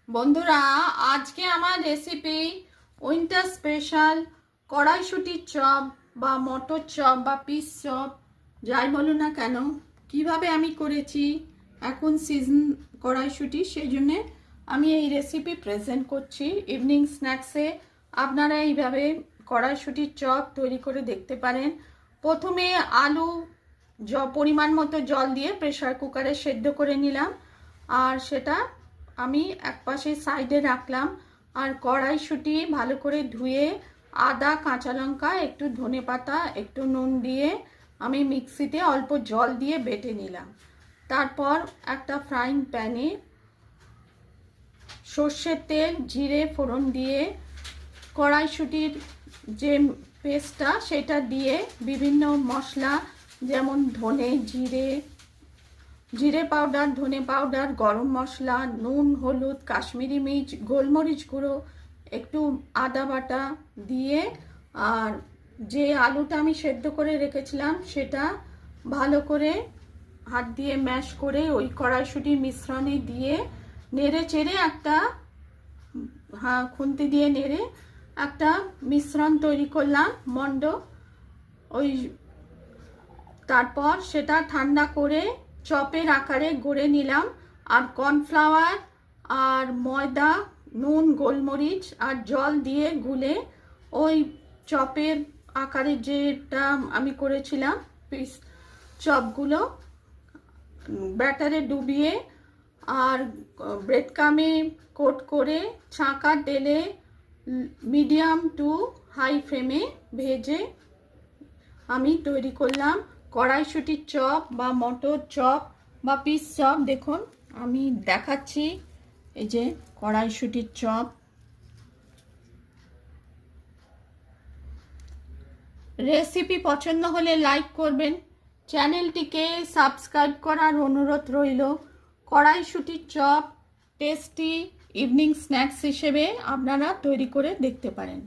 বন্ধুরা, আজকে আমার রেসিপি উইন্টার স্পেশাল কড়াইশুঁটির চপ বা মটর চপ বা পিস চপ যাই বলো না কেন, কিভাবে আমি করেছি। এখন সিজন কড়াইশুঁটি, সেই জন্যে আমি এই রেসিপি প্রেজেন্ট করছি। ইভিনিং স্ন্যাক্সে আপনারা এইভাবে কড়াইশুঁটির চপ তৈরি করে দেখতে পারেন। প্রথমে আলু পরিমাণ মতো জল দিয়ে প্রেসার কুকারে সেদ্ধ করে নিলাম, আর সেটা আমি একপাশে সাইডে রাখলাম। আর কড়াইশুঁটি ভালো করে ধুয়ে আদা, কাঁচা লঙ্কা, একটু ধনেপাতা, একটু নুন দিয়ে আমি মিক্সিতে অল্প জল দিয়ে বেটে নিলাম। তারপর একটা ফ্রাইং প্যানে সর্ষের তেল, জিরে ফোড়ন দিয়ে কড়াইশুঁটির যে পেস্টটা সেটা দিয়ে বিভিন্ন মশলা যেমন ধনে, জিরে পাউডার, ধনে পাউডার, গরম মশলা, নুন, হলুদ, কাশ্মীরি মির্চ, গোলমরিচ গুঁড়ো, একটু আদা বাটা দিয়ে, আর যে আলুটা আমি সেদ্ধ করে রেখেছিলাম সেটা ভালো করে হাত দিয়ে ম্যাশ করে ওই কড়াইশুঁটির মিশ্রণে দিয়ে নেড়ে চেড়ে একটা খুন্তি দিয়ে নেড়ে একটা মিশ্রণ তৈরি করলাম মন্ড। ওই তারপর সেটা ঠান্ডা করে চপের আকারে গড়ে নিলাম। আর কর্নফ্লাওয়ার আর ময়দা, নুন, গোলমরিচ আর জল দিয়ে গুলে ওই চপের আকারে যেটা আমি করেছিলাম পিস চপগুলো ব্যাটারে ডুবিয়ে আর ব্রেড ক্রামে কোট করে ছাঁকা তেলে মিডিয়াম টু হাই ফ্লেমে ভেজে আমি তৈরি করলাম কড়াইশুঁটির চপ বা মটর চপ বা পিস চপ। দেখুন আমি দেখাচ্ছি, এই যে কড়াইশুঁটির চপ। রেসিপি পছন্দ হলে লাইক করবেন, চ্যানেলটিকে সাবস্ক্রাইব করার অনুরোধ রইল। কড়াইশুঁটির চপ টেস্টি ইভিনিং স্ন্যাক্স হিসেবে আপনারা তৈরি করে দেখতে পারেন।